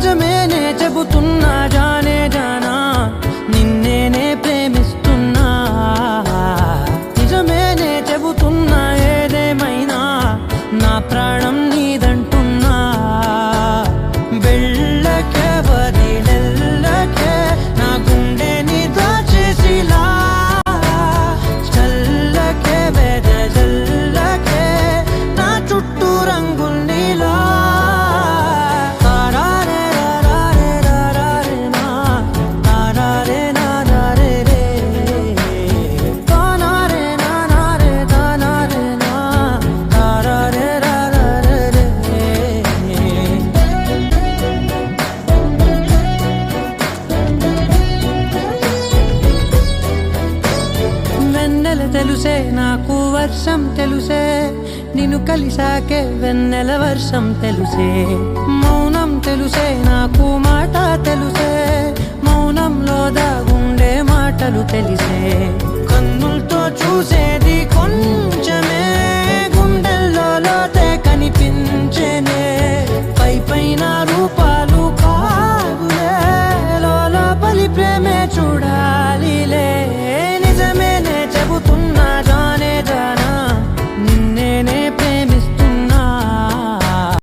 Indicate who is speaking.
Speaker 1: నిజమేనే చెబుతున్నా జానే జానా నిన్నేనే ప్రేమిస్తున్నా నిజమేనే చెబుతున్నా ఏదేమైనా నా ప్రాణం నీదంటున్నా వెళ్ళకే వదిలెళ్ళకే నా గుండెని దాచేసిలా చల్లకే వెదజల్లకే నా చుట్టూ రంగుల్నిలా తెలుసే నాకు వర్షం తెలుసే నిన్ను కలిసాకే వెన్నెల వర్షం తెలుసే మౌనం తెలుసే